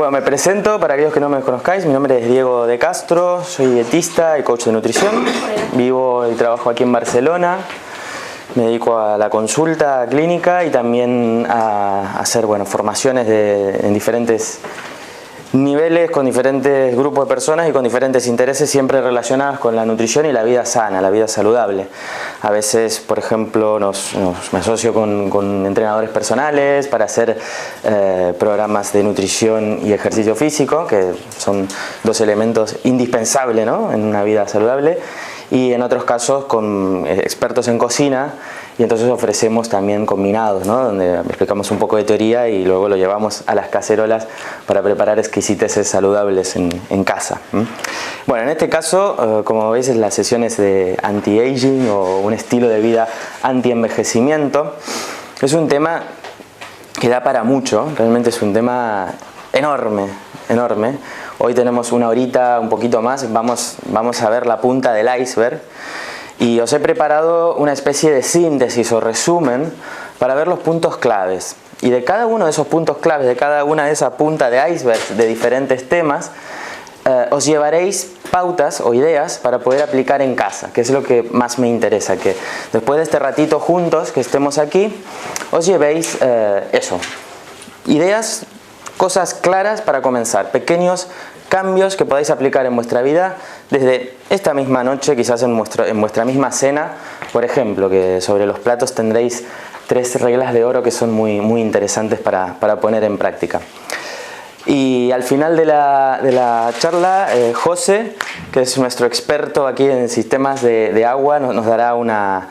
Bueno, me presento para aquellos que no me conozcáis. Mi nombre es Diego de Castro, soy dietista y coach de nutrición. Vivo y trabajo aquí en Barcelona. Me dedico a la consulta clínica y también a hacer formaciones en diferentes niveles, con diferentes grupos de personas y con diferentes intereses, siempre relacionadas con la nutrición y la vida sana, la vida saludable. A veces, por ejemplo, me asocio con entrenadores personales para hacer programas de nutrición y ejercicio físico, que son dos elementos indispensables, ¿no?, en una vida saludable. Y en otros casos con expertos en cocina, y entonces ofrecemos también combinados, ¿no?, donde explicamos un poco de teoría y luego lo llevamos a las cacerolas para preparar exquisiteces saludables en casa. Bueno, en este caso, como veis, es las sesiones de anti-aging o un estilo de vida anti-envejecimiento. Es un tema que da para mucho, realmente es un tema enorme, enorme. Hoy tenemos una horita, un poquito más, vamos a ver la punta del iceberg. Y os he preparado una especie de síntesis o resumen para ver los puntos claves. Y de cada uno de esos puntos claves, de cada una de esas puntas de iceberg de diferentes temas, os llevaréis pautas o ideas para poder aplicar en casa, que es lo que más me interesa, que después de este ratito juntos que estemos aquí, os llevéis ideas, cosas claras para comenzar, pequeños cambios que podáis aplicar en vuestra vida desde esta misma noche, quizás en vuestra misma cena. Por ejemplo, que sobre los platos tendréis 3 reglas de oro que son muy interesantes para poner en práctica. Y al final de la charla, José, que es nuestro experto aquí en sistemas de agua, nos dará una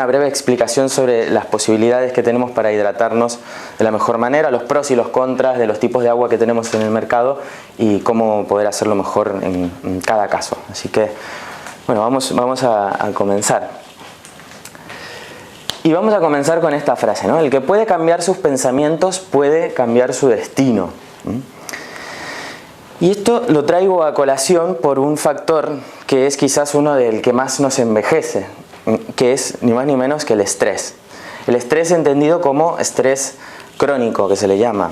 breve explicación sobre las posibilidades que tenemos para hidratarnos de la mejor manera, los pros y los contras de los tipos de agua que tenemos en el mercado y cómo poder hacerlo mejor en cada caso. Así que, bueno, vamos a comenzar. Y vamos a comenzar con esta frase, ¿no? El que puede cambiar sus pensamientos puede cambiar su destino. Y esto lo traigo a colación por un factor que es quizás uno del que más nos envejece, que es ni más ni menos que el estrés. El estrés entendido como estrés crónico, que se le llama.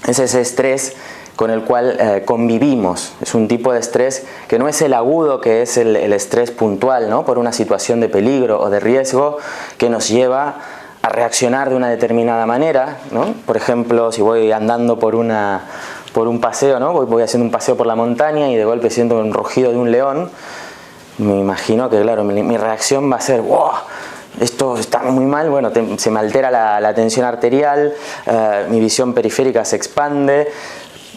Es ese estrés con el cual convivimos. Es un tipo de estrés que no es el agudo, que es el estrés puntual, ¿no?, por una situación de peligro o de riesgo que nos lleva a reaccionar de una determinada manera, ¿no? Por ejemplo, si voy andando por un paseo, ¿no?, voy haciendo un paseo por la montaña y de golpe siento un rugido de un león, me imagino que, claro, mi reacción va a ser ¡wow! Esto está muy mal, bueno, se me altera la tensión arterial, mi visión periférica se expande,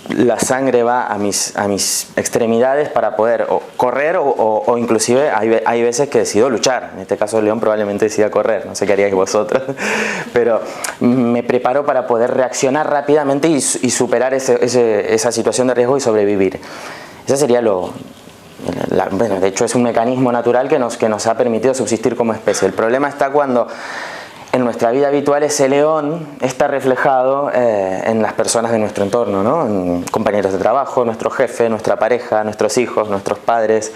la sangre va a mis extremidades para poder correr o inclusive hay veces que decido luchar. En este caso el león probablemente decida correr, no sé qué haríais vosotros, pero me preparo para poder reaccionar rápidamente y superar esa situación de riesgo y sobrevivir. Ese sería bueno, de hecho es un mecanismo natural que nos ha permitido subsistir como especie. El problema está cuando en nuestra vida habitual ese león está reflejado en las personas de nuestro entorno, ¿no?, en compañeros de trabajo, nuestro jefe, nuestra pareja, nuestros hijos, nuestros padres,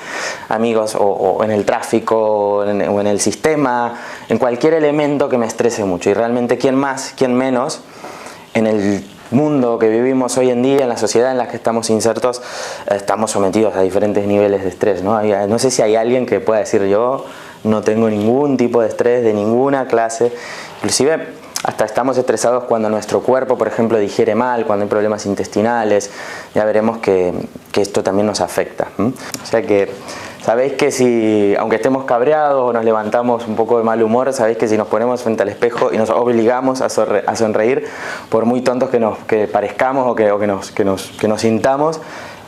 amigos, o en el tráfico, o en el sistema, en cualquier elemento que me estrese mucho. Y realmente quién más, quién menos, en el mundo que vivimos hoy en día, en la sociedad en la que estamos insertos, estamos sometidos a diferentes niveles de estrés, ¿no? No sé si hay alguien que pueda decir yo no tengo ningún tipo de estrés de ninguna clase. Inclusive hasta estamos estresados cuando nuestro cuerpo, por ejemplo, digiere mal, cuando hay problemas intestinales. Ya veremos que esto también nos afecta. O sea que sabéis que si, aunque estemos cabreados o nos levantamos un poco de mal humor, sabéis que si nos ponemos frente al espejo y nos obligamos a sonreír, por muy tontos que parezcamos o que nos sintamos,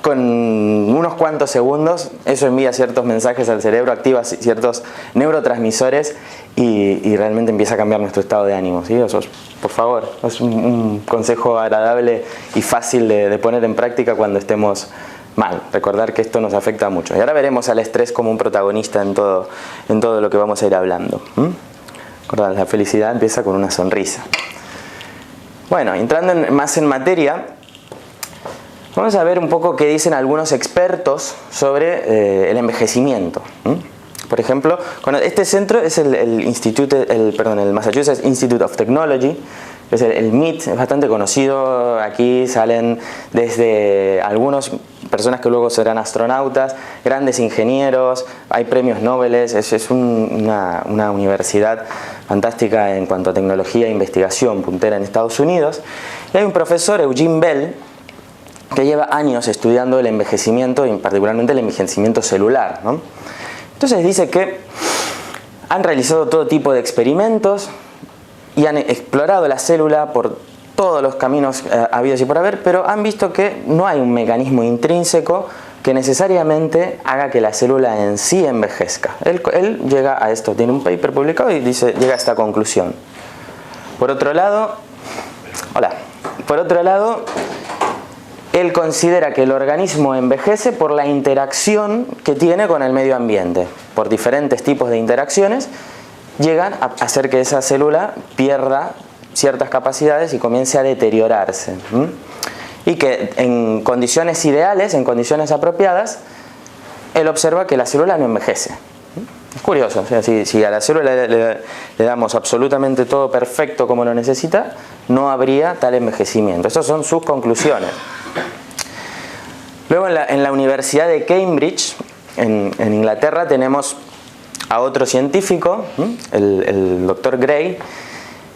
con unos cuantos segundos eso envía ciertos mensajes al cerebro, activa ciertos neurotransmisores y realmente empieza a cambiar nuestro estado de ánimo, ¿sí? Por favor, es un consejo agradable y fácil de poner en práctica cuando estemos mal. Recordar que esto nos afecta mucho. Y ahora veremos al estrés como un protagonista en todo lo que vamos a ir hablando. Recordad, la felicidad empieza con una sonrisa. Bueno, entrando más en materia, vamos a ver un poco qué dicen algunos expertos sobre el envejecimiento. Por ejemplo, este centro es el Massachusetts Institute of Technology, Pues el MIT es bastante conocido, aquí salen desde algunas personas que luego serán astronautas, grandes ingenieros, hay premios Nobel, es una universidad fantástica en cuanto a tecnología e investigación, puntera en Estados Unidos. Y hay un profesor, Eugene Bell, que lleva años estudiando el envejecimiento, y particularmente el envejecimiento celular, ¿no? Entonces dice que han realizado todo tipo de experimentos y han explorado la célula por todos los caminos habidos y por haber, pero han visto que no hay un mecanismo intrínseco que necesariamente haga que la célula en sí envejezca. Él llega a esto, tiene un paper publicado y llega a esta conclusión. Por otro lado, él considera que el organismo envejece por la interacción que tiene con el medio ambiente. Por diferentes tipos de interacciones llegan a hacer que esa célula pierda ciertas capacidades y comience a deteriorarse. Y que en condiciones ideales, en condiciones apropiadas, él observa que la célula no envejece. Es curioso, o sea, si a la célula le damos absolutamente todo perfecto como lo necesita, no habría tal envejecimiento. Estas son sus conclusiones. Luego en la Universidad de Cambridge, en Inglaterra, tenemos a otro científico, el Dr. Gray,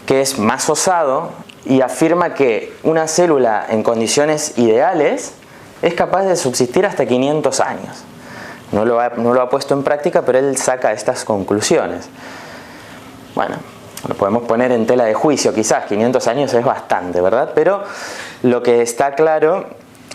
que es más osado y afirma que una célula en condiciones ideales es capaz de subsistir hasta 500 años. No lo ha puesto en práctica, pero él saca estas conclusiones. Bueno, lo podemos poner en tela de juicio, quizás 500 años es bastante, ¿verdad? Pero lo que está claro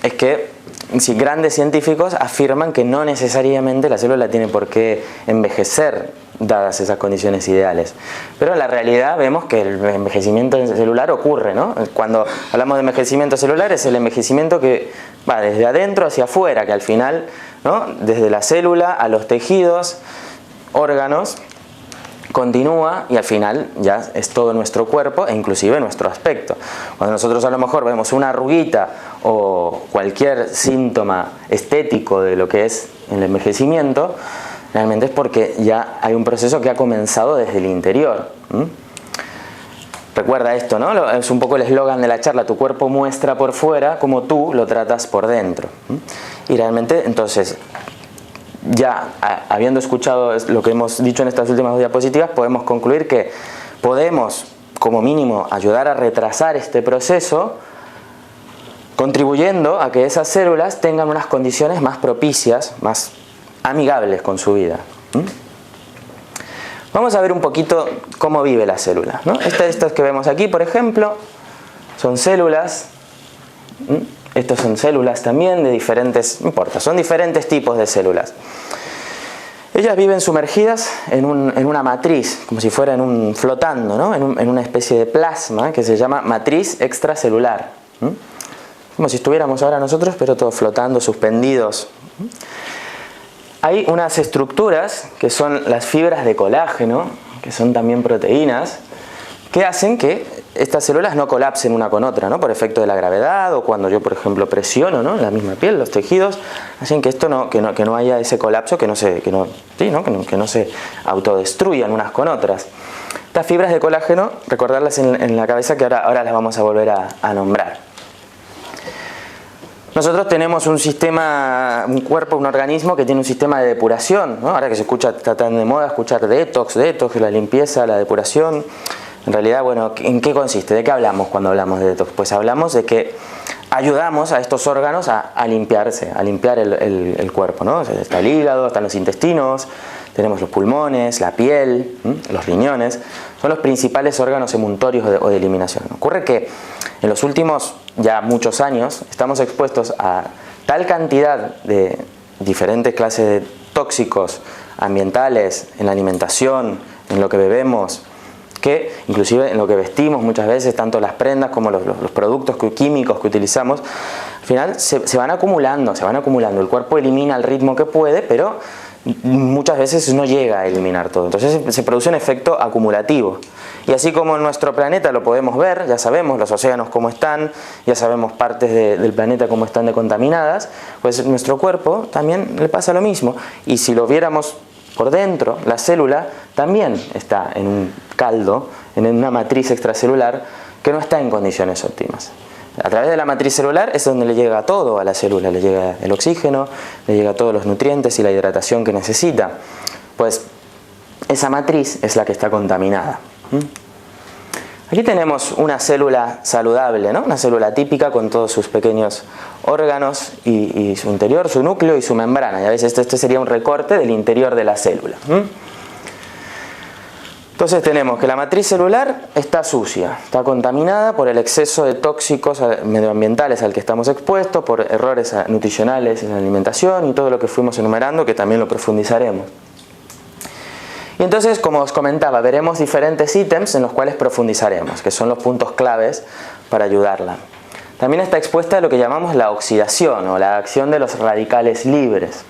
es que si grandes científicos afirman que no necesariamente la célula tiene por qué envejecer dadas esas condiciones ideales. Pero en la realidad vemos que el envejecimiento celular ocurre, ¿no? Cuando hablamos de envejecimiento celular es el envejecimiento que va desde adentro hacia afuera, que al final, ¿no?, desde la célula a los tejidos, órganos, continúa y al final ya es todo nuestro cuerpo e inclusive nuestro aspecto. Cuando nosotros a lo mejor vemos una arruguita o cualquier síntoma estético de lo que es el envejecimiento, realmente es porque ya hay un proceso que ha comenzado desde el interior. Recuerda esto, ¿no? Es un poco el eslogan de la charla: tu cuerpo muestra por fuera como tú lo tratas por dentro. Y realmente, entonces, ya habiendo escuchado lo que hemos dicho en estas últimas dos diapositivas, podemos concluir que podemos, como mínimo, ayudar a retrasar este proceso, contribuyendo a que esas células tengan unas condiciones más propicias, más amigables con su vida. Vamos a ver un poquito cómo vive la célula, ¿no? Estas que vemos aquí, por ejemplo, son células. Estas son células también de diferentes, no importa, son diferentes tipos de células. Ellas viven sumergidas en una matriz, como si fueran flotando, ¿no? en una especie de plasma que se llama matriz extracelular. Como si estuviéramos ahora nosotros, pero todos flotando, suspendidos. Hay unas estructuras que son las fibras de colágeno, que son también proteínas, que hacen que estas células no colapsen una con otra, ¿no? Por efecto de la gravedad, o cuando yo, por ejemplo, presiono, ¿no?, en la misma piel, los tejidos, hacen que esto que no haya ese colapso, que no se autodestruyan unas con otras. Estas fibras de colágeno, recordarlas en la cabeza, que ahora las vamos a volver a nombrar. Nosotros tenemos un sistema, un cuerpo, un organismo que tiene un sistema de depuración, ¿no? Ahora que está tan de moda escuchar detox, la limpieza, la depuración. En realidad, bueno, ¿en qué consiste? ¿De qué hablamos cuando hablamos de detox? Pues hablamos de que ayudamos a estos órganos a limpiarse, a limpiar el cuerpo, ¿no? O sea, está el hígado, están los intestinos, tenemos los pulmones, la piel, los riñones. Son los principales órganos emuntorios o de eliminación. Ocurre que en los últimos ya muchos años estamos expuestos a tal cantidad de diferentes clases de tóxicos ambientales, en la alimentación, en lo que bebemos, que inclusive en lo que vestimos muchas veces, tanto las prendas como los productos químicos que utilizamos, al final se van acumulando. El cuerpo elimina al ritmo que puede, pero muchas veces no llega a eliminar todo. Entonces se produce un efecto acumulativo. Y así como en nuestro planeta lo podemos ver, ya sabemos los océanos cómo están, ya sabemos partes del planeta cómo están contaminadas, pues en nuestro cuerpo también le pasa lo mismo. Y si lo viéramos por dentro, la célula también está en un caldo, en una matriz extracelular que no está en condiciones óptimas. A través de la matriz celular es donde le llega todo a la célula, le llega el oxígeno, le llega todos los nutrientes y la hidratación que necesita. Pues esa matriz es la que está contaminada. Aquí tenemos una célula saludable, ¿no? Una célula típica con todos sus pequeños órganos y su interior, su núcleo y su membrana. Y a veces este sería un recorte del interior de la célula. Entonces tenemos que la matriz celular está sucia, está contaminada por el exceso de tóxicos medioambientales al que estamos expuestos, por errores nutricionales en la alimentación y todo lo que fuimos enumerando, que también lo profundizaremos. Y entonces, como os comentaba, veremos diferentes ítems en los cuales profundizaremos, que son los puntos claves para ayudarla. También está expuesta a lo que llamamos la oxidación o la acción de los radicales libres.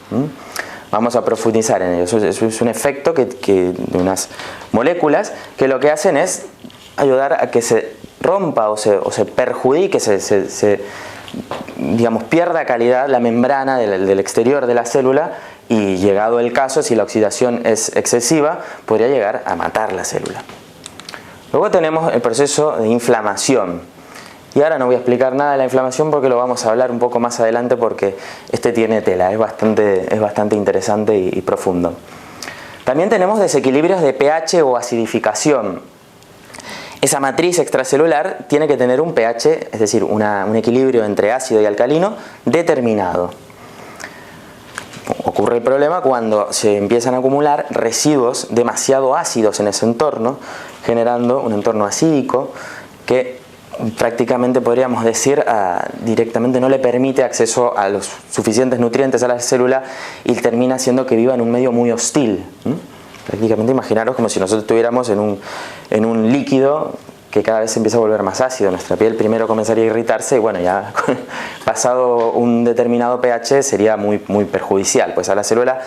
Vamos a profundizar en ello. Eso es un efecto de unas moléculas que lo que hacen es ayudar a que se rompa o se perjudique, digamos, pierda calidad la membrana del exterior de la célula, y llegado el caso, si la oxidación es excesiva, podría llegar a matar la célula. Luego tenemos el proceso de inflamación. Y ahora no voy a explicar nada de la inflamación porque lo vamos a hablar un poco más adelante, porque este tiene tela, es bastante interesante y profundo. También tenemos desequilibrios de pH o acidificación. Esa matriz extracelular tiene que tener un pH, es decir, un equilibrio entre ácido y alcalino determinado. Ocurre el problema cuando se empiezan a acumular residuos demasiado ácidos en ese entorno, generando un entorno acídico que prácticamente podríamos decir directamente no le permite acceso a los suficientes nutrientes a la célula y termina haciendo que viva en un medio muy hostil. Prácticamente imaginaros como si nosotros estuviéramos en un líquido que cada vez se empieza a volver más ácido. Nuestra piel primero comenzaría a irritarse y bueno, ya pasado un determinado pH sería muy perjudicial. Pues a la célula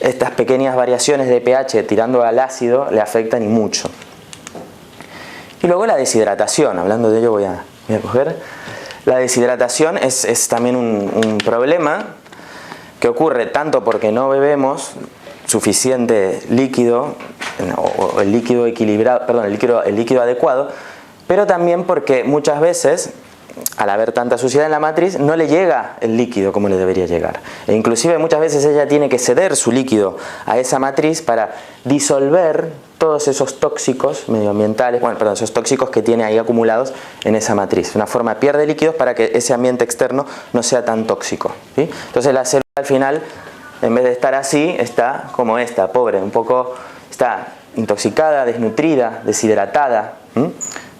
estas pequeñas variaciones de pH tirando al ácido le afectan y mucho. Y luego la deshidratación, hablando de ello voy a coger. La deshidratación es también un problema que ocurre tanto porque no bebemos suficiente líquido, o el líquido equilibrado, perdón, el líquido adecuado, pero también porque muchas veces, al haber tanta suciedad en la matriz, no le llega el líquido como le debería llegar. E inclusive muchas veces ella tiene que ceder su líquido a esa matriz para disolver todos esos tóxicos medioambientales, esos tóxicos que tiene ahí acumulados en esa matriz. De una forma pierde líquidos para que ese ambiente externo no sea tan tóxico, ¿sí? Entonces la célula al final, en vez de estar así, está como esta, pobre, un poco, está intoxicada, desnutrida, deshidratada.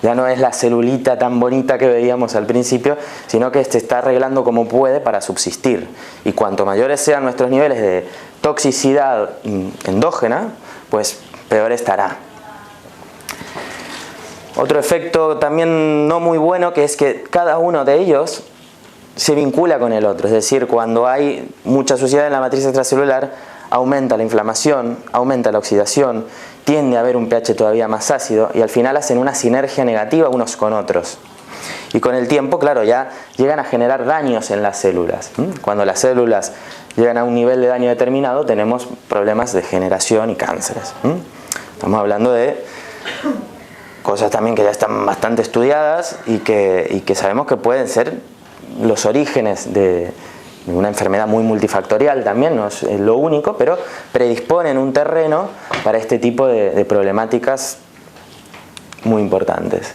Ya no es la celulita tan bonita que veíamos al principio, sino que se está arreglando como puede para subsistir. Y cuanto mayores sean nuestros niveles de toxicidad endógena, pues peor estará. Otro efecto también no muy bueno, que es que cada uno de ellos se vincula con el otro. Es decir, cuando hay mucha suciedad en la matriz extracelular, aumenta la inflamación, aumenta la oxidación, tiende a haber un pH todavía más ácido y al final hacen una sinergia negativa unos con otros. Y con el tiempo, claro, ya llegan a generar daños en las células. Cuando las células llegan a un nivel de daño determinado, tenemos problemas de degeneración y cánceres. Estamos hablando de cosas también que ya están bastante estudiadas y que sabemos que pueden ser los orígenes de una enfermedad muy multifactorial también, no es lo único, pero predisponen un terreno para este tipo de problemáticas muy importantes.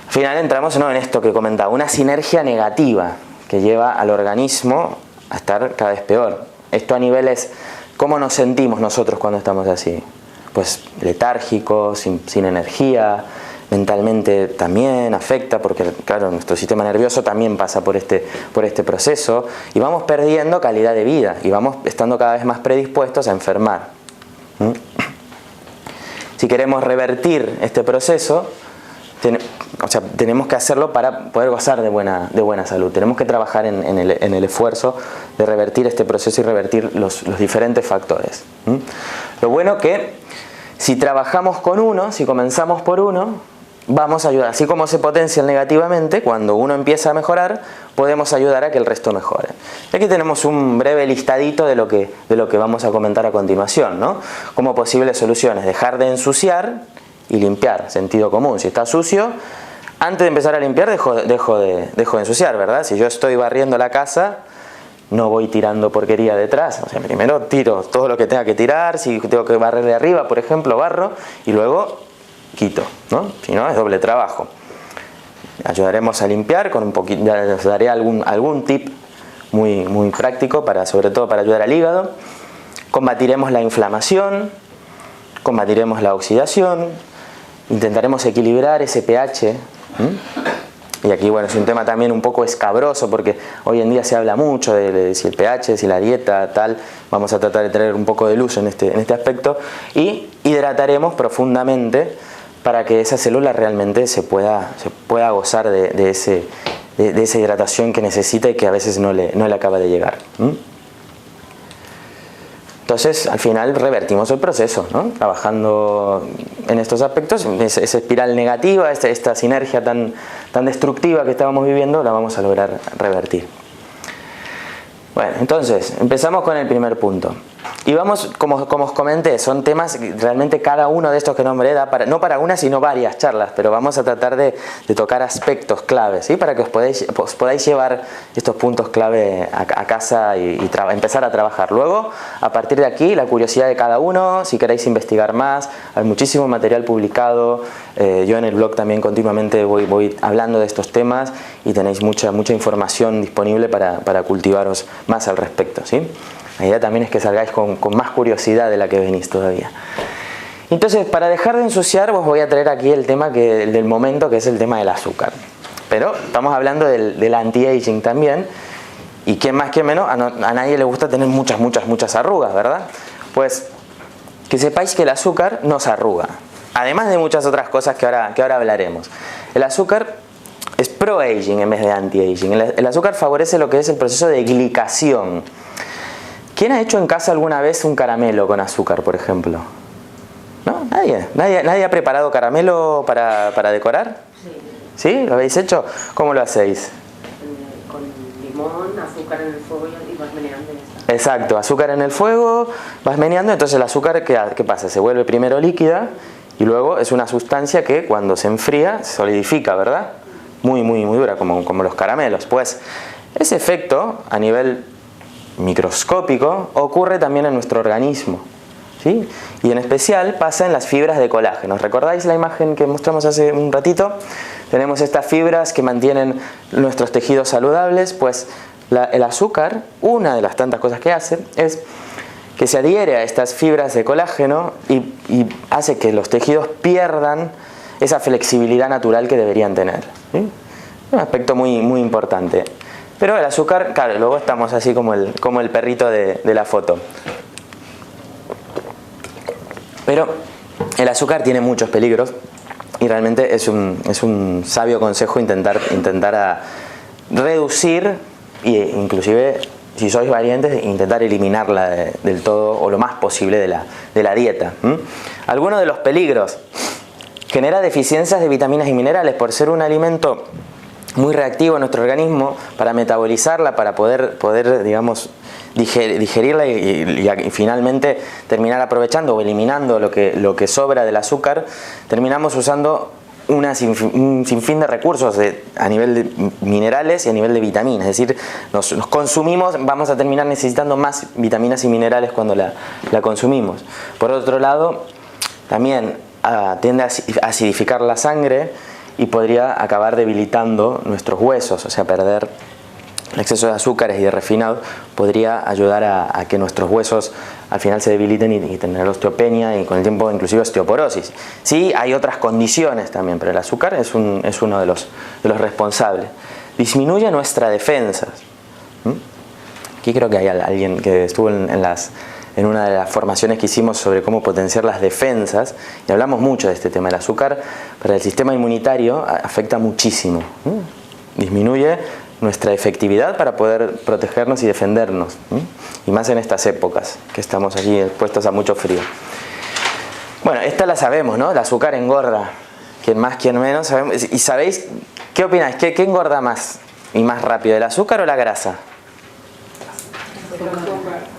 Al final entramos en esto que comentaba, una sinergia negativa que lleva al organismo a estar cada vez peor. Esto a niveles, ¿cómo nos sentimos nosotros cuando estamos así? Pues letárgicos, sin energía, mentalmente también afecta porque claro, nuestro sistema nervioso también pasa por este proceso y vamos perdiendo calidad de vida y vamos estando cada vez más predispuestos a enfermar. Si queremos revertir este proceso, tenemos que hacerlo para poder gozar de buena salud. Tenemos que trabajar en el esfuerzo de revertir este proceso y revertir los diferentes factores. Lo bueno que si trabajamos con uno, si comenzamos por uno, vamos a ayudar, así como se potencian negativamente, cuando uno empieza a mejorar, podemos ayudar a que el resto mejore. Aquí tenemos un breve listadito de lo que vamos a comentar a continuación, ¿no? Como posibles soluciones: dejar de ensuciar y limpiar, sentido común. Si está sucio, antes de empezar a limpiar dejo de ensuciar, ¿verdad? Si yo estoy barriendo la casa, no voy tirando porquería detrás. O sea, primero tiro todo lo que tenga que tirar. Si tengo que barrer de arriba, por ejemplo, barro y luego quito, ¿no? Si no, es doble trabajo. Ayudaremos a limpiar con un poquito. Ya les daré algún tip muy práctico, sobre todo para ayudar al hígado. Combatiremos la inflamación, combatiremos la oxidación, intentaremos equilibrar ese pH. Y aquí, bueno, es un tema también un poco escabroso porque hoy en día se habla mucho de si el pH, si la dieta, tal. Vamos a tratar de traer un poco de luz en este aspecto. Y hidrataremos profundamente para que esa célula realmente se pueda gozar de esa hidratación que necesita y que a veces no le acaba de llegar. Entonces, al final revertimos el proceso, ¿no? Trabajando en estos aspectos, esa espiral negativa, esta sinergia tan destructiva que estábamos viviendo, la vamos a lograr revertir. Bueno, entonces, empezamos con el primer punto. Y vamos, como os comenté, son temas, realmente cada uno de estos que nombré da no para una, sino varias charlas, pero vamos a tratar de tocar aspectos claves, ¿sí? Para que os podáis llevar estos puntos clave a casa y empezar a trabajar. Luego, a partir de aquí, la curiosidad de cada uno, si queréis investigar más, hay muchísimo material publicado. Yo en el blog también continuamente voy hablando de estos temas y tenéis mucha información disponible para cultivaros más al respecto, ¿sí? La idea también es que salgáis con más curiosidad de la que venís todavía. Entonces, para dejar de ensuciar, os voy a traer aquí el tema del momento, que es el tema del azúcar. Pero estamos hablando del anti-aging también. Y quién más, quién menos, a nadie le gusta tener muchas arrugas, ¿verdad? Pues que sepáis que el azúcar nos arruga. Además de muchas otras cosas que ahora hablaremos. El azúcar es pro-aging en vez de anti-aging. El azúcar favorece lo que es el proceso de glicación. ¿Quién ha hecho en casa alguna vez un caramelo con azúcar, por ejemplo? ¿No? ¿Nadie ha preparado caramelo para decorar? Sí. ¿Sí? ¿Lo habéis hecho? ¿Cómo lo hacéis? Con limón, azúcar en el fuego y vas meneando. Exacto, azúcar en el fuego, vas meneando, entonces el azúcar, ¿qué pasa? Se vuelve primero líquida y luego es una sustancia que cuando se enfría se solidifica, ¿verdad? Muy dura, como los caramelos. Pues ese efecto a nivel microscópico ocurre también en nuestro organismo, ¿sí? Y en especial pasa en las fibras de colágeno. ¿Recordáis la imagen que mostramos hace un ratito? Tenemos estas fibras que mantienen nuestros tejidos saludables. Pues el azúcar, una de las tantas cosas que hace es que se adhiere a estas fibras de colágeno y hace que los tejidos pierdan esa flexibilidad natural que deberían tener, ¿sí? Un aspecto muy importante. Pero el azúcar, claro, luego estamos así como el perrito de la foto. Pero el azúcar tiene muchos peligros y realmente es un sabio consejo intentar a reducir e inclusive, si sois valientes, intentar eliminarla del todo o lo más posible de la dieta. Algunos de los peligros: genera deficiencias de vitaminas y minerales por ser un alimento muy reactivo en nuestro organismo para metabolizarla, para poder digamos, digerirla y finalmente terminar aprovechando o eliminando lo que sobra del azúcar. Terminamos usando un sinfín de recursos a nivel de minerales y a nivel de vitaminas. Es decir, nos consumimos, vamos a terminar necesitando más vitaminas y minerales cuando la consumimos. Por otro lado, también tiende a acidificar la sangre y podría acabar debilitando nuestros huesos. O sea, perder el exceso de azúcares y de refinados podría ayudar a que nuestros huesos al final se debiliten y tener osteopenia y con el tiempo inclusive osteoporosis. Sí, hay otras condiciones también, pero el azúcar es uno de los responsables. Disminuye nuestras defensas. Aquí creo que hay alguien que estuvo en una de las formaciones que hicimos sobre cómo potenciar las defensas, y hablamos mucho de este tema. El azúcar para el sistema inmunitario afecta muchísimo. Disminuye nuestra efectividad para poder protegernos y defendernos, y más en estas épocas que estamos allí expuestos a mucho frío. Bueno, esta la sabemos, ¿no? El azúcar engorda, quien más, quien menos, sabemos. ¿Y sabéis qué opináis? ¿Qué engorda más y más rápido, el azúcar o la grasa?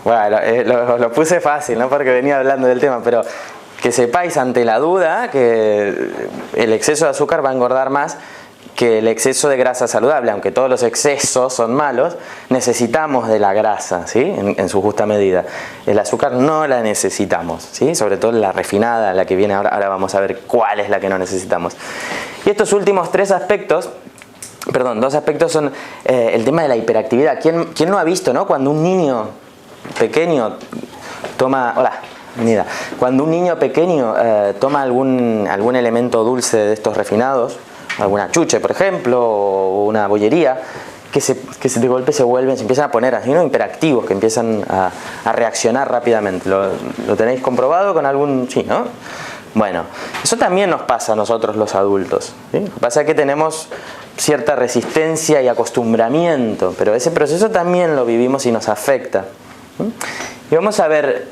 Bueno, lo puse fácil, ¿no? Porque venía hablando del tema, pero que sepáis ante la duda que el exceso de azúcar va a engordar más que el exceso de grasa saludable, aunque todos los excesos son malos, necesitamos de la grasa, ¿sí? En su justa medida. El azúcar no la necesitamos, ¿sí? Sobre todo la refinada, la que viene ahora. Ahora vamos a ver cuál es la que no necesitamos. Y estos últimos dos aspectos son el tema de la hiperactividad. ¿Quién no ha visto, ¿no? Cuando un niño pequeño toma... Hola. Mira, cuando un niño pequeño toma algún elemento dulce de estos refinados, alguna chuche, por ejemplo, o una bollería, que de golpe se empiezan a poner así, ¿no? Hiperactivos, que empiezan a reaccionar rápidamente. ¿Lo tenéis comprobado con algún...? Sí, ¿no? Bueno, eso también nos pasa a nosotros los adultos, ¿sí? Lo que pasa es que tenemos cierta resistencia y acostumbramiento, pero ese proceso también lo vivimos y nos afecta. Y vamos a ver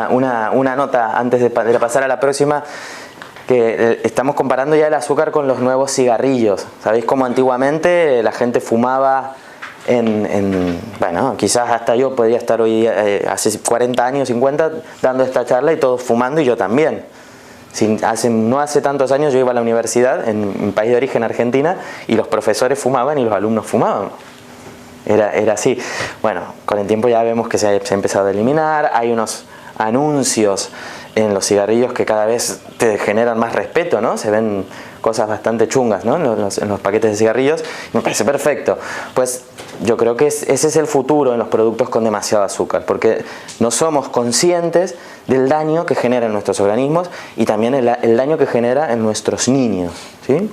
una nota antes de pasar a la próxima, que estamos comparando ya el azúcar con los nuevos cigarrillos. ¿Sabéis cómo antiguamente la gente fumaba bueno, quizás hasta yo podría estar hoy, hace 40 años, 50, dando esta charla y todos fumando, y yo también. No hace tantos años yo iba a la universidad en mi país de origen, Argentina, y los profesores fumaban y los alumnos fumaban. Era así. Bueno, con el tiempo ya vemos que se ha empezado a eliminar. Hay unos anuncios en los cigarrillos que cada vez te generan más respeto, ¿no? Se ven cosas bastante chungas, ¿no? en los paquetes de cigarrillos. Me parece perfecto. Pues yo creo que ese es el futuro en los productos con demasiado azúcar, porque no somos conscientes del daño que genera en nuestros organismos y también el daño que genera en nuestros niños, ¿sí?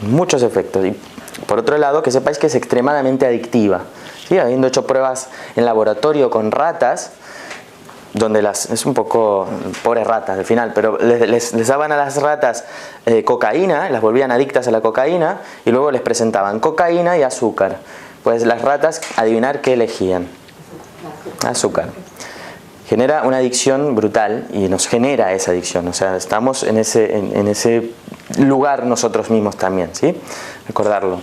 Muchos efectos. Y por otro lado, que sepáis que es extremadamente adictiva, ¿sí? Habiendo hecho pruebas en laboratorio con ratas, donde es un poco pobres ratas al final, pero les daban a las ratas cocaína, las volvían adictas a la cocaína, y luego les presentaban cocaína y azúcar. Pues las ratas, adivinar qué elegían. Azúcar. Genera una adicción brutal y nos genera esa adicción. O sea, estamos en ese lugar nosotros mismos también, ¿sí? Recordarlo.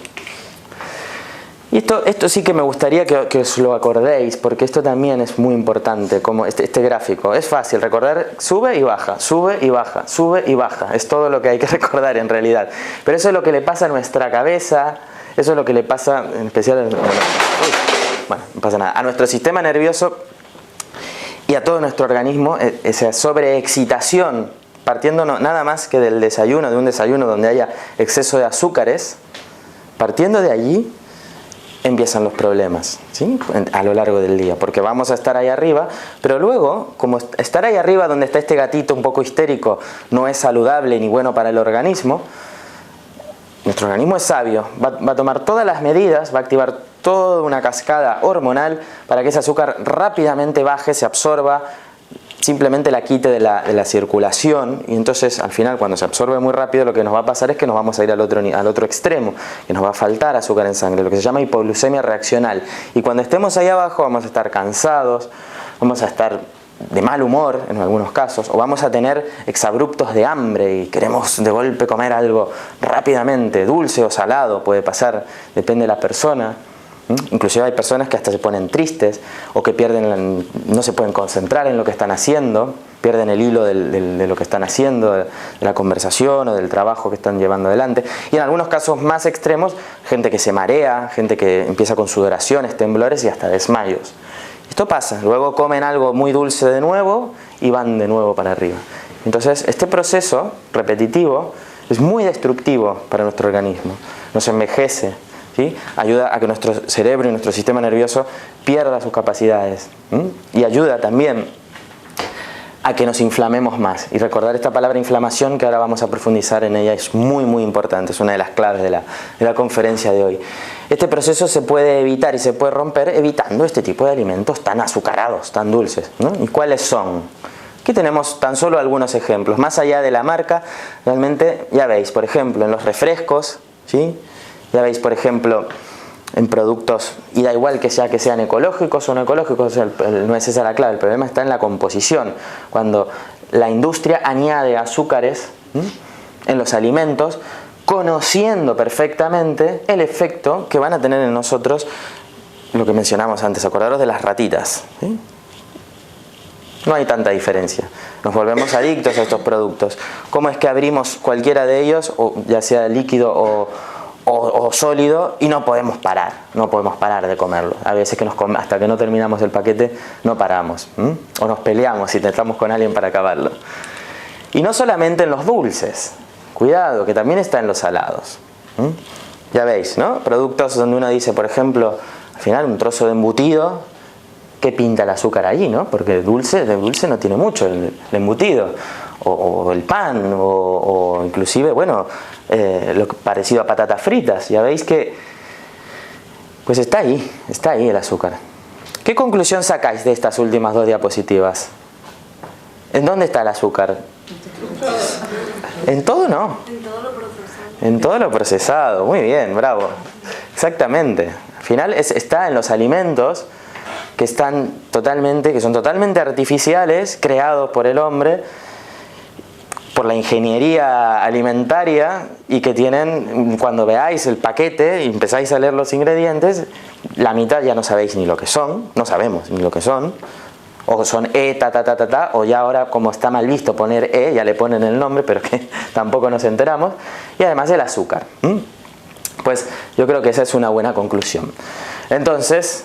Y esto sí que me gustaría que os lo acordéis, porque esto también es muy importante, como este gráfico. Es fácil recordar, sube y baja, sube y baja, sube y baja. Es todo lo que hay que recordar en realidad. Pero eso es lo que le pasa a nuestra cabeza, eso es lo que le pasa en especial bueno, no pasa nada, a nuestro sistema nervioso y a todo nuestro organismo. Esa sobreexcitación, partiendo nada más que del desayuno, de un desayuno donde haya exceso de azúcares, partiendo de allí empiezan los problemas, ¿sí? A lo largo del día, porque vamos a estar ahí arriba, pero luego, como estar ahí arriba donde está este gatito un poco histérico no es saludable ni bueno para el organismo, nuestro organismo es sabio, va a tomar todas las medidas, va a activar toda una cascada hormonal para que ese azúcar rápidamente baje, se absorba, simplemente la quite de la circulación, y entonces al final, cuando se absorbe muy rápido, lo que nos va a pasar es que nos vamos a ir al otro extremo, que nos va a faltar azúcar en sangre, lo que se llama hipoglucemia reaccional. Y cuando estemos ahí abajo vamos a estar cansados, vamos a estar de mal humor en algunos casos, o vamos a tener exabruptos de hambre y queremos de golpe comer algo rápidamente, dulce o salado, puede pasar, depende de la persona. Inclusive hay personas que hasta se ponen tristes o que no se pueden concentrar en lo que están haciendo, pierden el hilo de lo que están haciendo, de la conversación o del trabajo que están llevando adelante. Y en algunos casos más extremos, gente que se marea, gente que empieza con sudoraciones, temblores y hasta desmayos. Esto pasa, luego comen algo muy dulce de nuevo y van de nuevo para arriba. Entonces este proceso repetitivo es muy destructivo para nuestro organismo, nos envejece, ¿sí? Ayuda a que nuestro cerebro y nuestro sistema nervioso pierda sus capacidades, ¿sí? Y ayuda también a que nos inflamemos más. Y recordar esta palabra inflamación, que ahora vamos a profundizar en ella, es muy muy importante, es una de las claves de la conferencia de hoy. Este proceso se puede evitar y se puede romper evitando este tipo de alimentos tan azucarados, tan dulces, ¿no? ¿Y cuáles son? Aquí tenemos tan solo algunos ejemplos, más allá de la marca. Realmente, ya veis, por ejemplo, en los refrescos, ¿sí? Ya veis, por ejemplo, en productos, y da igual que sean ecológicos o no ecológicos, no es esa la clave, el problema está en la composición. Cuando la industria añade azúcares en los alimentos, conociendo perfectamente el efecto que van a tener en nosotros, lo que mencionamos antes, acordaros de las ratitas, ¿sí? No hay tanta diferencia. Nos volvemos adictos a estos productos. ¿Cómo es que abrimos cualquiera de ellos, o ya sea líquido o sólido, y no podemos parar? No podemos parar de comerlo. A veces que hasta que no terminamos el paquete no paramos. O nos peleamos si estamos con alguien para acabarlo. Y no solamente en los dulces. Cuidado, que también está en los salados. Ya veis, ¿no? Productos donde uno dice, por ejemplo, al final un trozo de embutido. ¿Qué pinta el azúcar allí, no? Porque de dulce no tiene mucho el embutido, o el pan, o inclusive, bueno, lo parecido a patatas fritas. Ya veis que, pues está ahí el azúcar. ¿Qué conclusión sacáis de estas últimas 2 diapositivas? ¿En dónde está el azúcar? En todo no. En todo lo procesado. En todo lo procesado, muy bien, bravo. Exactamente. Al final está en los alimentos que son totalmente artificiales, creados por el hombre, por la ingeniería alimentaria, y que tienen, cuando veáis el paquete y empezáis a leer los ingredientes, la mitad ya no sabéis ni lo que son, no sabemos ni lo que son, o son o ya ahora, como está mal visto poner ya le ponen el nombre, pero que tampoco nos enteramos, y además el azúcar. Pues yo creo que esa es una buena conclusión. Entonces,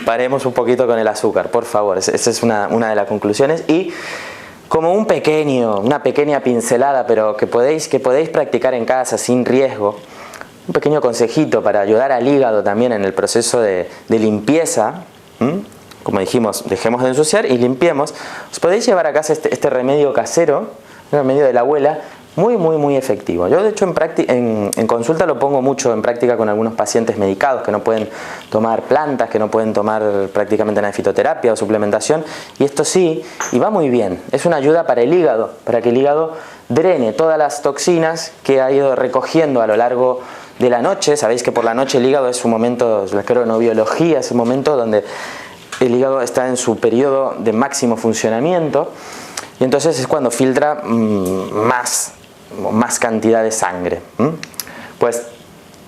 paremos un poquito con el azúcar, por favor. Esa es una de las conclusiones. Y como una pequeña pincelada, pero que podéis practicar en casa sin riesgo, un pequeño consejito para ayudar al hígado también en el proceso de limpieza. Como dijimos, dejemos de ensuciar y limpiemos. Os podéis llevar a casa este remedio casero, un remedio de la abuela, muy efectivo. Yo de hecho en consulta lo pongo mucho en práctica con algunos pacientes medicados que no pueden tomar plantas, que no pueden tomar prácticamente nada de fitoterapia o suplementación, y esto sí, y va muy bien. Es una ayuda para el hígado, para que el hígado drene todas las toxinas que ha ido recogiendo a lo largo de la noche. Sabéis que por la noche el hígado es un momento, la cronobiología, es un momento donde el hígado está en su periodo de máximo funcionamiento, y entonces es cuando filtra más cantidad de sangre. Pues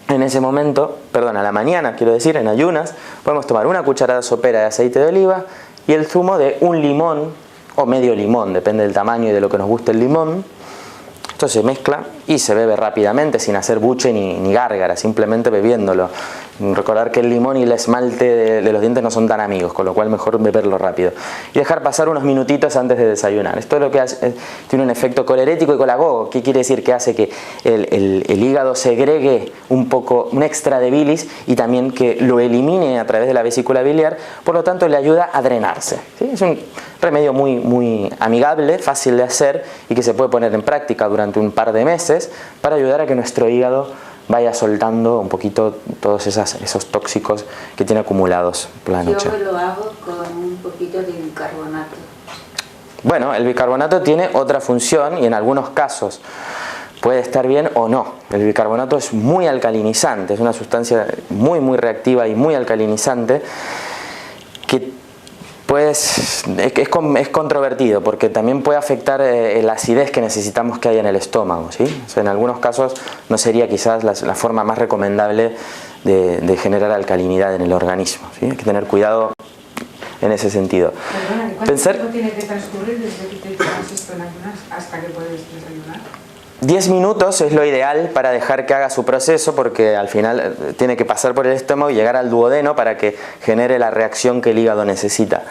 en ese momento, a la mañana, quiero decir, en ayunas, podemos tomar una cucharada sopera de aceite de oliva y el zumo de un limón o medio limón, depende del tamaño y de lo que nos guste el limón. Esto se mezcla y se bebe rápidamente, sin hacer buche ni gárgara, simplemente bebiéndolo. Recordar que el limón y el esmalte de los dientes no son tan amigos, con lo cual mejor beberlo rápido. Y dejar pasar unos minutitos antes de desayunar. Esto es lo que hace, tiene un efecto colerético y colagogo. ¿Qué quiere decir? Que hace que el hígado segregue un extra de bilis y también que lo elimine a través de la vesícula biliar, por lo tanto le ayuda a drenarse. ¿Sí? Es un remedio muy amigable, fácil de hacer y que se puede poner en práctica durante un par de meses para ayudar a que nuestro hígado vaya soltando un poquito todos esos tóxicos que tiene acumulados por la noche. Yo lo hago con un poquito de bicarbonato. Bueno, el bicarbonato tiene otra función y en algunos casos puede estar bien o no. El bicarbonato es muy alcalinizante, es una sustancia muy reactiva y muy alcalinizante, que pues es controvertido porque también puede afectar la acidez que necesitamos que haya en el estómago, ¿sí? O sea, en algunos casos no sería quizás la forma más recomendable de generar alcalinidad en el organismo, ¿sí? Hay que tener cuidado en ese sentido. Perdona, ¿cuánto tiempo tiene que transcurrir desde que te tomas esto en ayunas hasta que puedes desayunar? 10 minutos es lo ideal para dejar que haga su proceso, porque al final tiene que pasar por el estómago y llegar al duodeno para que genere la reacción que el hígado necesita.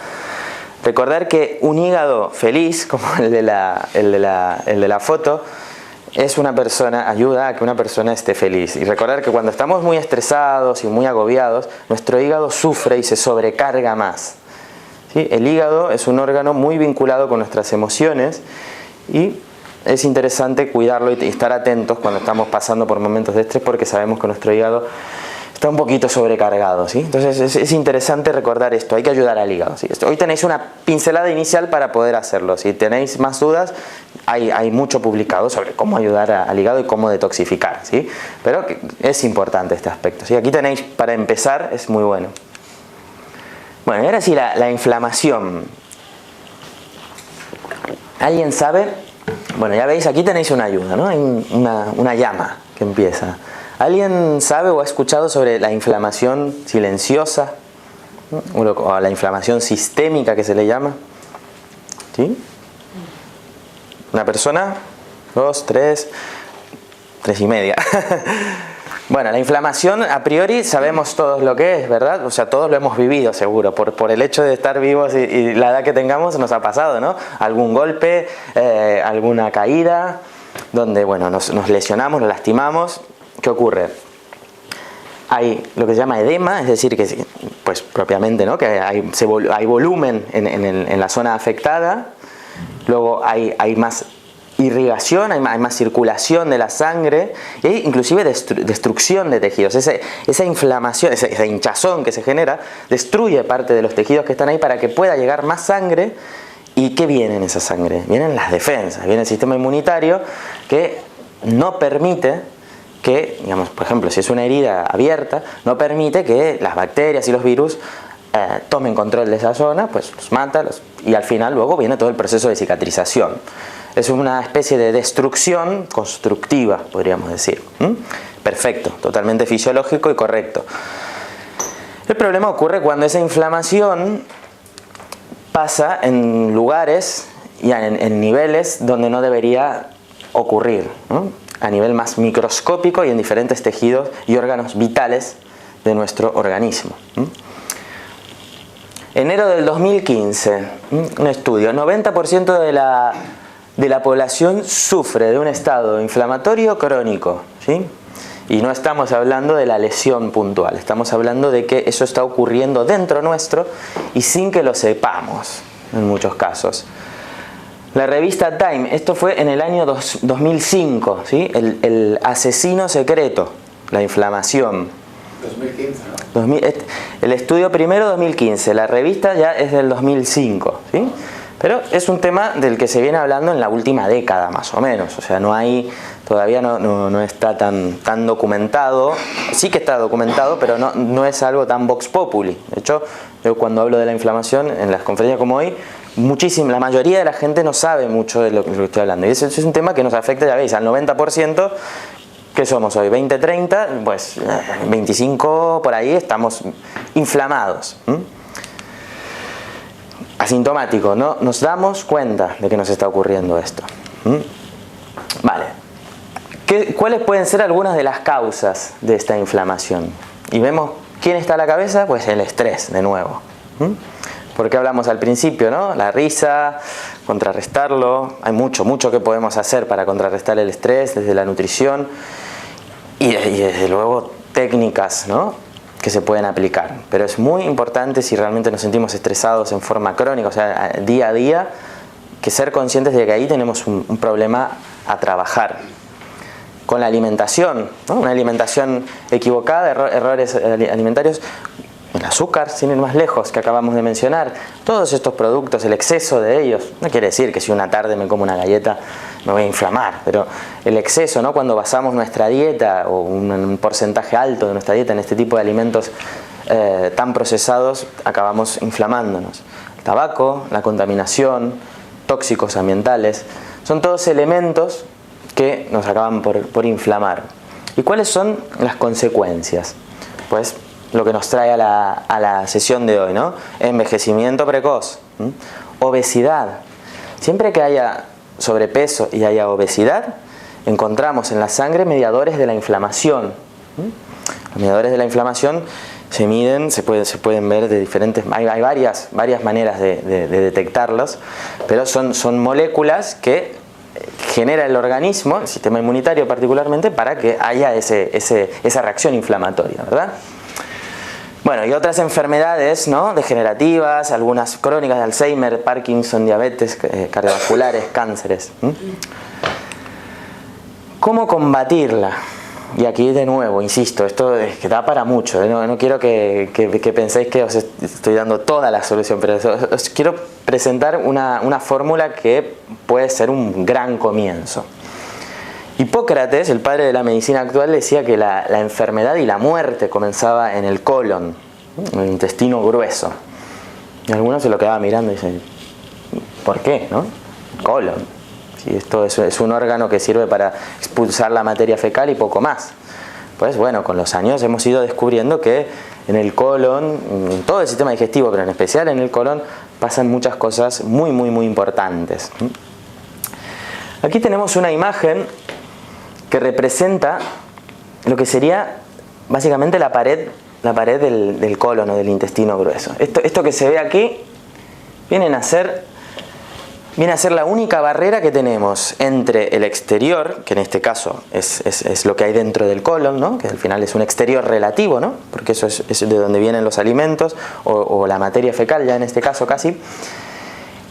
Recordar que un hígado feliz, como el de la foto, ayuda a que una persona esté feliz. Y recordar que cuando estamos muy estresados y muy agobiados, nuestro hígado sufre y se sobrecarga más. ¿Sí? El hígado es un órgano muy vinculado con nuestras emociones y es interesante cuidarlo y estar atentos cuando estamos pasando por momentos de estrés, porque sabemos que nuestro hígado está un poquito sobrecargado, ¿sí? Entonces es interesante recordar esto, hay que ayudar al hígado, ¿sí? Hoy tenéis una pincelada inicial para poder hacerlo. Si tenéis más dudas, hay mucho publicado sobre cómo ayudar al hígado y cómo detoxificar, ¿sí? Pero es importante este aspecto, ¿sí? Aquí tenéis, para empezar, es muy bueno. Bueno, y ahora sí, la inflamación. ¿Alguien sabe? Bueno, ya veis, aquí tenéis una ayuda, ¿no? Hay una llama que empieza. ¿Alguien sabe o ha escuchado sobre la inflamación silenciosa? ¿No? O la inflamación sistémica, que se le llama. ¿sí? Una persona, 2, 3, 3,5. Bueno, la inflamación a priori sabemos todos lo que es, ¿verdad? O sea, todos lo hemos vivido seguro, por el hecho de estar vivos y la edad que tengamos nos ha pasado, ¿no? Algún golpe, alguna caída, donde, bueno, nos lesionamos, nos lastimamos. ¿Qué ocurre? Hay lo que se llama edema, es decir, que pues propiamente, ¿no? Que hay volumen en la zona afectada, luego hay más irrigación, hay más circulación de la sangre y hay inclusive destrucción de tejidos. Esa inflamación, esa hinchazón que se genera, destruye parte de los tejidos que están ahí para que pueda llegar más sangre. ¿Y qué viene en esa sangre? Vienen las defensas, viene el sistema inmunitario que no permite que, digamos, por ejemplo, si es una herida abierta, no permite que las bacterias y los virus tomen control de esa zona, pues los mata y al final luego viene todo el proceso de cicatrización. Es una especie de destrucción constructiva, podríamos decir. Perfecto, totalmente fisiológico y correcto. El problema ocurre cuando esa inflamación pasa en lugares y en niveles donde no debería ocurrir, ¿no? A nivel más microscópico y en diferentes tejidos y órganos vitales de nuestro organismo. Enero del 2015, un estudio, 90% de la población sufre de un estado inflamatorio crónico, ¿sí? Y no estamos hablando de la lesión puntual, estamos hablando de que eso está ocurriendo dentro nuestro y sin que lo sepamos, en muchos casos. La revista Time, esto fue en el año 2005, ¿sí? El asesino secreto, la inflamación. 2015, ¿no? El estudio primero 2015, la revista ya es del 2005, ¿sí? Pero es un tema del que se viene hablando en la última década más o menos, o sea, todavía no está tan documentado, sí que está documentado, pero no es algo tan vox populi. De hecho, yo cuando hablo de la inflamación en las conferencias como hoy, la mayoría de la gente no sabe mucho de lo que estoy hablando, y ese es un tema que nos afecta, ya veis, al 90%. ¿Qué somos hoy? 20, 30, pues 25 por ahí estamos inflamados. Asintomático, ¿no? Nos damos cuenta de que nos está ocurriendo esto. Vale. ¿Cuáles pueden ser algunas de las causas de esta inflamación? Y vemos quién está a la cabeza, pues el estrés, de nuevo. Porque hablamos al principio, ¿no? La risa, contrarrestarlo. Hay mucho que podemos hacer para contrarrestar el estrés, desde la nutrición y desde luego técnicas, ¿no? Que se pueden aplicar. Pero es muy importante, si realmente nos sentimos estresados en forma crónica, o sea, día a día, que ser conscientes de que ahí tenemos un problema a trabajar. Con la alimentación, ¿no? Una alimentación equivocada, errores alimentarios. El azúcar, sin ir más lejos, que acabamos de mencionar, todos estos productos, el exceso de ellos, no quiere decir que si una tarde me como una galleta me voy a inflamar, pero el exceso, ¿no? Cuando basamos nuestra dieta o un porcentaje alto de nuestra dieta en este tipo de alimentos tan procesados, acabamos inflamándonos. El tabaco, la contaminación, tóxicos ambientales, son todos elementos que nos acaban por inflamar. ¿Y cuáles son las consecuencias? Pues lo que nos trae a la sesión de hoy, ¿no? Envejecimiento precoz, obesidad. Siempre que haya sobrepeso y haya obesidad, encontramos en la sangre mediadores de la inflamación. Los mediadores de la inflamación se miden, se pueden ver de diferentes... Hay varias maneras de detectarlos, pero son moléculas que genera el organismo, el sistema inmunitario particularmente, para que haya esa reacción inflamatoria, ¿verdad? Bueno, y otras enfermedades, ¿no? Degenerativas, algunas crónicas de Alzheimer, Parkinson, diabetes, cardiovasculares, cánceres. ¿Cómo combatirla? Y aquí de nuevo, insisto, esto es que da para mucho, ¿eh? No quiero que penséis que os estoy dando toda la solución, pero os quiero presentar una fórmula que puede ser un gran comienzo. Hipócrates, el padre de la medicina actual, decía que la enfermedad y la muerte comenzaba en el colon, en el intestino grueso. Y algunos se lo quedaba mirando y dicen, ¿por qué? ¿No? Colon. Si esto es un órgano que sirve para expulsar la materia fecal y poco más. Pues bueno, con los años hemos ido descubriendo que en el colon, en todo el sistema digestivo, pero en especial en el colon, pasan muchas cosas muy, muy, muy importantes. Aquí tenemos una imagen que representa lo que sería básicamente la pared del colon o del intestino grueso. Esto que se ve aquí viene a ser la única barrera que tenemos entre el exterior, que en este caso es lo que hay dentro del colon, ¿no? Que al final es un exterior relativo, ¿no? Porque eso es de donde vienen los alimentos o la materia fecal, ya en este caso casi,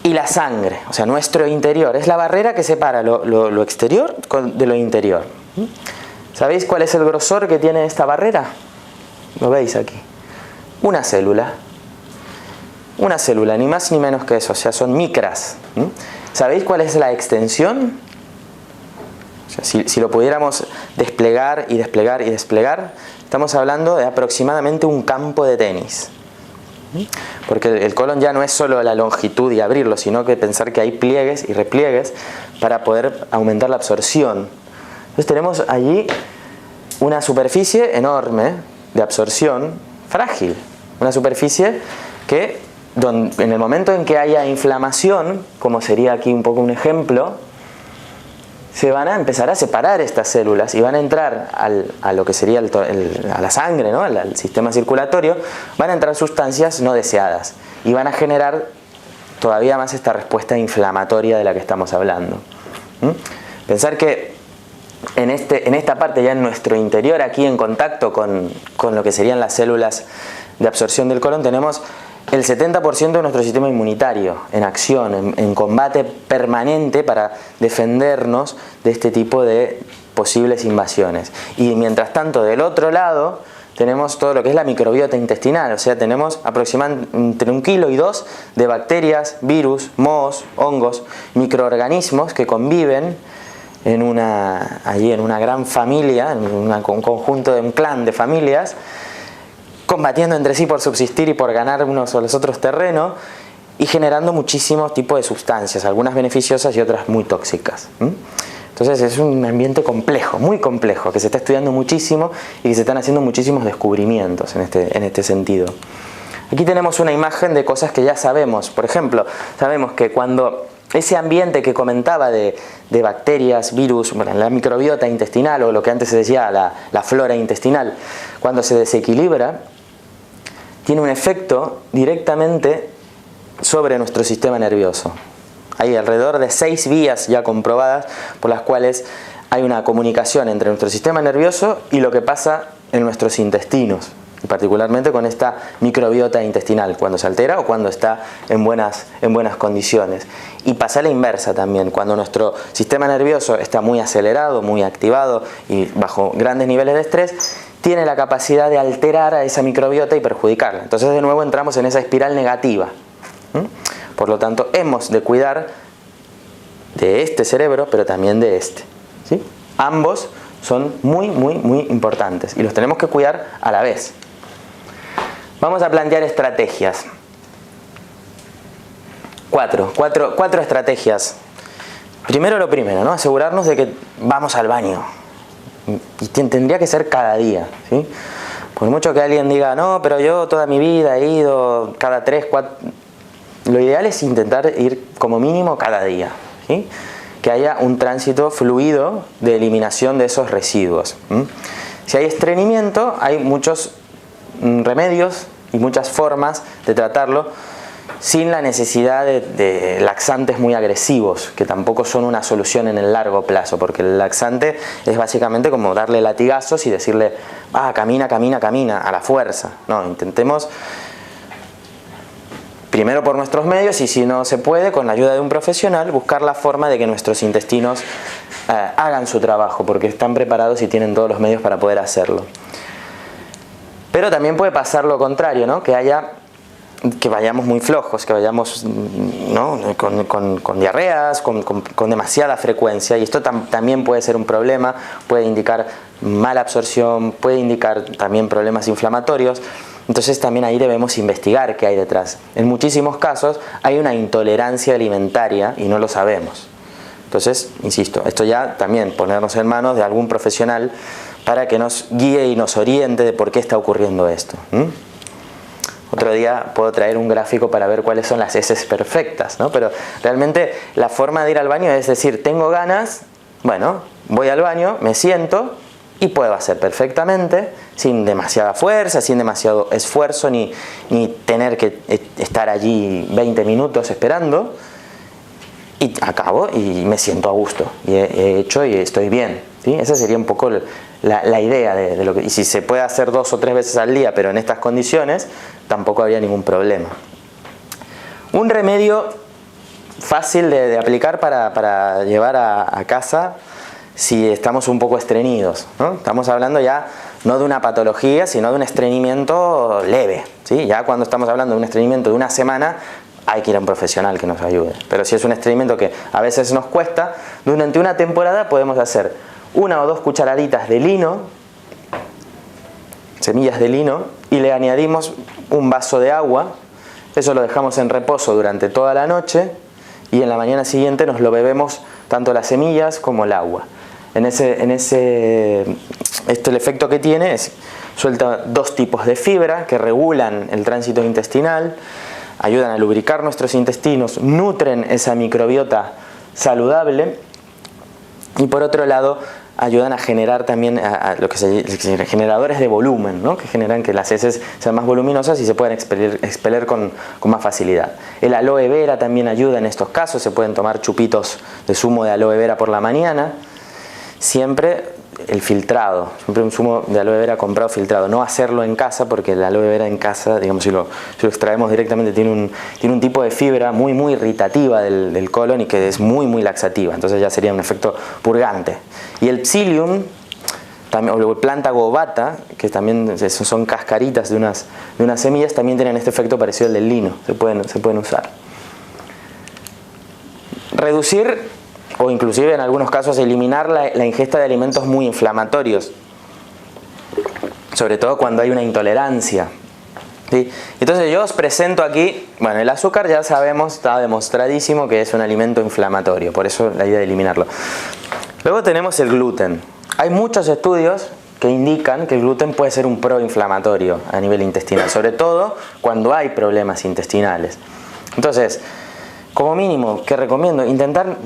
y la sangre, o sea, nuestro interior. Es la barrera que separa lo exterior de lo interior. ¿Sabéis cuál es el grosor que tiene esta barrera? Lo veis aquí. Una célula. Una célula, ni más ni menos que eso, o sea, son micras. ¿Sabéis cuál es la extensión? O sea, si lo pudiéramos desplegar y desplegar y desplegar, estamos hablando de aproximadamente un campo de tenis. Porque el colon ya no es solo la longitud y abrirlo, sino que pensar que hay pliegues y repliegues para poder aumentar la absorción. Entonces tenemos allí una superficie enorme de absorción frágil. Una superficie que en el momento en que haya inflamación, como sería aquí un poco un ejemplo, se van a empezar a separar estas células y van a entrar a lo que sería a la sangre, ¿no? al sistema circulatorio, van a entrar sustancias no deseadas y van a generar todavía más esta respuesta inflamatoria de la que estamos hablando. Pensar que en esta parte, ya en nuestro interior, aquí en contacto con lo que serían las células de absorción del colon, tenemos el 70% de nuestro sistema inmunitario en acción, en combate permanente para defendernos de este tipo de posibles invasiones. Y mientras tanto, del otro lado, tenemos todo lo que es la microbiota intestinal, o sea, tenemos aproximadamente entre 1 kilo y 2 de bacterias, virus, mohos, hongos, microorganismos que conviven allí en una gran familia, en un conjunto de un clan de familias, combatiendo entre sí por subsistir y por ganar unos o los otros terreno y generando muchísimos tipos de sustancias, algunas beneficiosas y otras muy tóxicas. Entonces es un ambiente complejo, muy complejo, que se está estudiando muchísimo y que se están haciendo muchísimos descubrimientos en este sentido. Aquí tenemos una imagen de cosas que ya sabemos. Por ejemplo, sabemos que cuando ese ambiente que comentaba de bacterias, virus, bueno, la microbiota intestinal o lo que antes se decía la flora intestinal, cuando se desequilibra, tiene un efecto directamente sobre nuestro sistema nervioso. Hay alrededor de 6 vías ya comprobadas por las cuales hay una comunicación entre nuestro sistema nervioso y lo que pasa en nuestros intestinos, y particularmente con esta microbiota intestinal, cuando se altera o cuando está en buenas condiciones. Y pasa la inversa también, cuando nuestro sistema nervioso está muy acelerado, muy activado y bajo grandes niveles de estrés, tiene la capacidad de alterar a esa microbiota y perjudicarla. Entonces de nuevo entramos en esa espiral negativa. Por lo tanto, hemos de cuidar de este cerebro, pero también de este. ¿Sí? Ambos son muy, muy, muy importantes y los tenemos que cuidar a la vez. Vamos a plantear estrategias. Cuatro estrategias. Primero lo primero, ¿no? Asegurarnos de que vamos al baño. Y tendría que ser cada día, ¿sí? Por mucho que alguien diga, no, pero yo toda mi vida he ido cada 3, 4... Lo ideal es intentar ir como mínimo cada día, ¿sí? Que haya un tránsito fluido de eliminación de esos residuos. Si hay estreñimiento, hay muchos remedios y muchas formas de tratarlo sin la necesidad de laxantes muy agresivos, que tampoco son una solución en el largo plazo, porque el laxante es básicamente como darle latigazos y decirle, camina, camina, camina, a la fuerza. No, intentemos primero por nuestros medios y si no se puede, con la ayuda de un profesional, buscar la forma de que nuestros intestinos hagan su trabajo, porque están preparados y tienen todos los medios para poder hacerlo. Pero también puede pasar lo contrario, ¿no? Que vayamos muy flojos, que vayamos, ¿no? con diarreas, con demasiada frecuencia, y esto también puede ser un problema, puede indicar mala absorción, puede indicar también problemas inflamatorios. Entonces también ahí debemos investigar qué hay detrás. En muchísimos casos hay una intolerancia alimentaria y no lo sabemos. Entonces, insisto, esto ya también ponernos en manos de algún profesional para que nos guíe y nos oriente de por qué está ocurriendo esto. Otro día puedo traer un gráfico para ver cuáles son las heces perfectas, ¿no? Pero realmente la forma de ir al baño es decir, tengo ganas, bueno, voy al baño, me siento y puedo hacer perfectamente, sin demasiada fuerza, sin demasiado esfuerzo, ni tener que estar allí 20 minutos esperando. Y acabo y me siento a gusto, y he hecho y estoy bien, ¿sí? Esa sería un poco la idea de lo que... Y si se puede hacer 2 o 3 veces al día, pero en estas condiciones, tampoco habría ningún problema. Un remedio fácil de aplicar para llevar a casa si estamos un poco estreñidos, ¿no? Estamos hablando ya no de una patología, sino de un estreñimiento leve, ¿sí? Ya cuando estamos hablando de un estreñimiento de una semana, hay que ir a un profesional que nos ayude. Pero si es un estreñimiento que a veces nos cuesta, durante una temporada podemos hacer 1 o 2 cucharaditas de lino, semillas de lino, y le añadimos un vaso de agua. Eso lo dejamos en reposo durante toda la noche y en la mañana siguiente nos lo bebemos tanto las semillas como el agua. Esto el efecto que tiene es suelta 2 tipos de fibra que regulan el tránsito intestinal, ayudan a lubricar nuestros intestinos, nutren esa microbiota saludable y por otro lado ayudan a generar también a lo que generadores de volumen, ¿no? Que generan que las heces sean más voluminosas y se puedan expeler con más facilidad. El aloe vera también ayuda en estos casos, se pueden tomar chupitos de zumo de aloe vera por la mañana. Siempre el filtrado, siempre un zumo de aloe vera comprado filtrado, no hacerlo en casa porque el aloe vera en casa, digamos, si lo extraemos directamente tiene un tipo de fibra muy irritativa del colon y que es muy laxativa, entonces ya sería un efecto purgante. Y el psyllium, también, o Plantago ovata, que también son cascaritas de unas semillas, también tienen este efecto parecido al del lino, se pueden usar. Reducir o inclusive en algunos casos eliminar la ingesta de alimentos muy inflamatorios, sobre todo cuando hay una intolerancia, ¿sí? Entonces yo os presento aquí, bueno, el azúcar ya sabemos, está demostradísimo que es un alimento inflamatorio, por eso la idea de eliminarlo. Luego tenemos el gluten. Hay muchos estudios que indican que el gluten puede ser un proinflamatorio a nivel intestinal, sobre todo cuando hay problemas intestinales. Entonces, como mínimo, ¿qué recomiendo? Intentar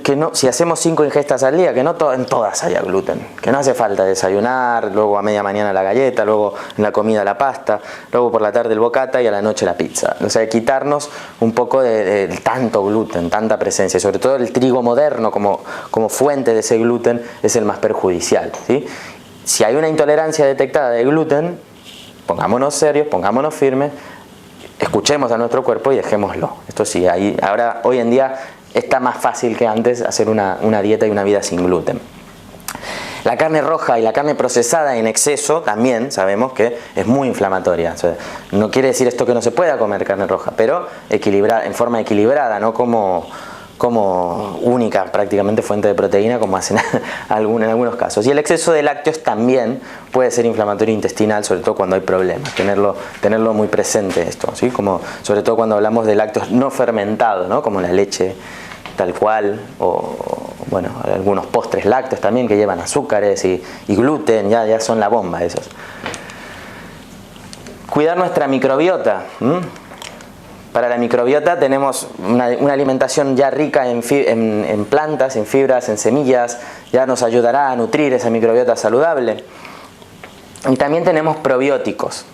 que no, si hacemos 5 ingestas al día, que no en todas haya gluten, que no hace falta desayunar, luego a media mañana la galleta, luego en la comida la pasta, luego por la tarde el bocata y a la noche la pizza. O sea, quitarnos un poco de tanto gluten, tanta presencia, sobre todo el trigo moderno como fuente de ese gluten es el más perjudicial, ¿sí? Si hay una intolerancia detectada de gluten, pongámonos serios, pongámonos firmes, escuchemos a nuestro cuerpo y dejémoslo. Esto sí, ahora hoy en día está más fácil que antes hacer una dieta y una vida sin gluten. La carne roja y la carne procesada en exceso también sabemos que es muy inflamatoria. O sea, no quiere decir esto que no se pueda comer carne roja, pero en forma equilibrada, no como única prácticamente fuente de proteína como hacen en algunos casos. Y el exceso de lácteos también puede ser inflamatorio intestinal, sobre todo cuando hay problemas, tenerlo muy presente esto, ¿sí? Como sobre todo cuando hablamos de lácteos no fermentados, ¿no? Como la leche tal cual, o bueno, algunos postres lácteos también que llevan azúcares y gluten, ya son la bomba esos. Cuidar nuestra microbiota. Para la microbiota tenemos una alimentación ya rica en plantas, en fibras, en semillas, ya nos ayudará a nutrir esa microbiota saludable. Y también tenemos probióticos.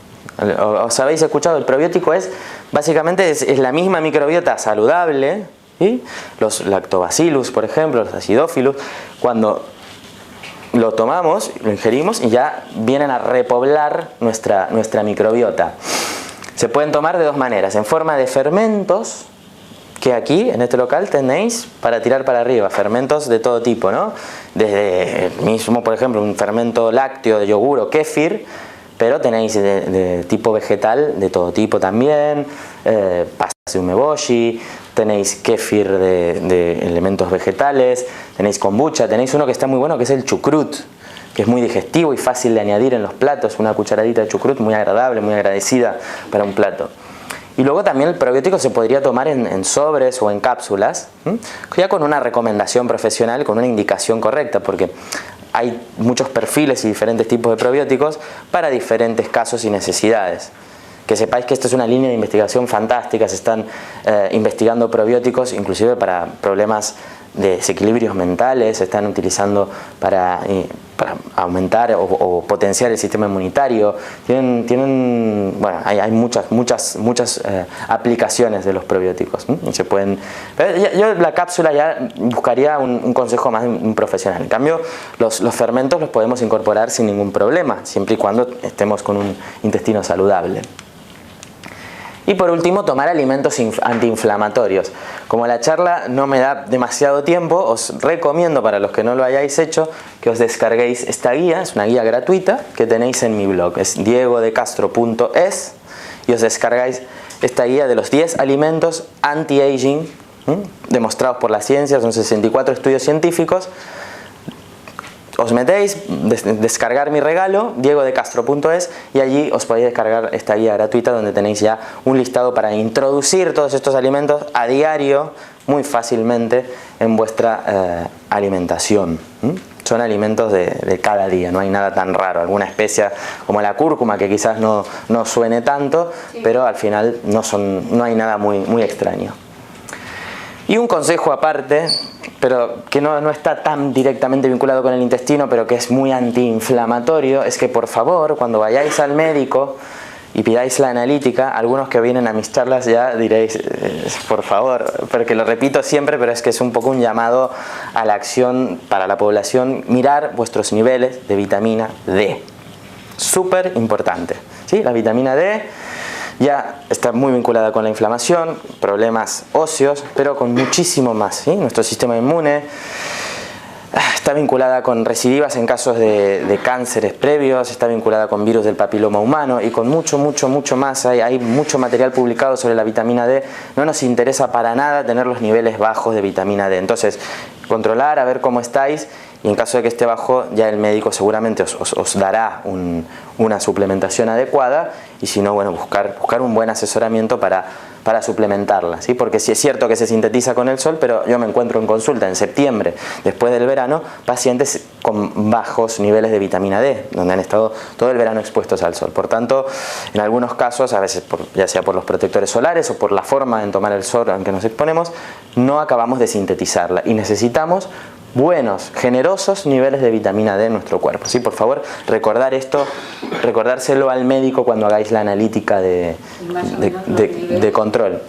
¿Os habéis escuchado? El probiótico básicamente es la misma microbiota saludable, ¿sí? Los lactobacillus, por ejemplo, los acidófilos, cuando lo tomamos, lo ingerimos y ya vienen a repoblar nuestra microbiota. Se pueden tomar de 2 maneras, en forma de fermentos, que aquí en este local tenéis para tirar para arriba, fermentos de todo tipo, ¿no? Desde el mismo, por ejemplo, un fermento lácteo de yogur o kéfir, pero tenéis de tipo vegetal de todo tipo también, pastas de umeboshi, tenéis kéfir de elementos vegetales, tenéis kombucha, tenéis uno que está muy bueno que es el chucrut, que es muy digestivo y fácil de añadir en los platos, una cucharadita de chucrut muy agradable, muy agradecida para un plato. Y luego también el probiótico se podría tomar en sobres o en cápsulas, ya con una recomendación profesional, con una indicación correcta, porque hay muchos perfiles y diferentes tipos de probióticos para diferentes casos y necesidades. que sepáis que esto es una línea de investigación fantástica. Se están investigando probióticos inclusive para problemas de desequilibrios mentales, se están utilizando para aumentar o potenciar el sistema inmunitario. Bueno, hay muchas aplicaciones de los probióticos. Se pueden, pero yo la cápsula ya buscaría un consejo más de un profesional. En cambio, los fermentos los podemos incorporar sin ningún problema, siempre y cuando estemos con un intestino saludable. Y por último, tomar alimentos antiinflamatorios. Como la charla no me da demasiado tiempo, os recomiendo, para los que no lo hayáis hecho, que os descarguéis esta guía. Es una guía gratuita que tenéis en mi blog, es diegodecastro.es, y os descargáis esta guía de los 10 alimentos anti-aging demostrados por la ciencia. Son 64 estudios científicos. Os metéis, descargar mi regalo, diegodecastro.es, y allí os podéis descargar esta guía gratuita donde tenéis ya un listado para introducir todos estos alimentos a diario, muy fácilmente, en vuestra alimentación. Son alimentos de cada día, no hay nada tan raro. Alguna especia como la cúrcuma, que quizás no suene tanto, pero al final no hay nada muy extraño. Y un consejo aparte, pero que no está tan directamente vinculado con el intestino, pero que es muy antiinflamatorio, es que por favor, cuando vayáis al médico y pidáis la analítica, algunos que vienen a mis charlas ya diréis, por favor, porque lo repito siempre, pero es que es un poco un llamado a la acción para la población, mirar vuestros niveles de vitamina D. Súper importante, ¿sí? La vitamina D ya está muy vinculada con la inflamación, problemas óseos, pero con muchísimo más, ¿sí? Nuestro sistema inmune está vinculada con recidivas en casos de cánceres previos, está vinculada con virus del papiloma humano y con mucho más. Hay mucho material publicado sobre la vitamina D. No nos interesa para nada tener los niveles bajos de vitamina D. Entonces, controlar, a ver cómo estáis, y en caso de que esté bajo, ya el médico seguramente os dará una suplementación adecuada, y si no, bueno, buscar un buen asesoramiento para suplementarla, ¿sí? Porque sí es cierto que se sintetiza con el sol, pero yo me encuentro en consulta en septiembre, después del verano, pacientes con bajos niveles de vitamina D, donde han estado todo el verano expuestos al sol. Por tanto, en algunos casos, a veces ya sea por los protectores solares o por la forma en tomar el sol en que nos exponemos, no acabamos de sintetizarla y necesitamos buenos, generosos niveles de vitamina D en nuestro cuerpo, ¿sí? Por favor, recordar esto, recordárselo al médico cuando hagáis la analítica de control.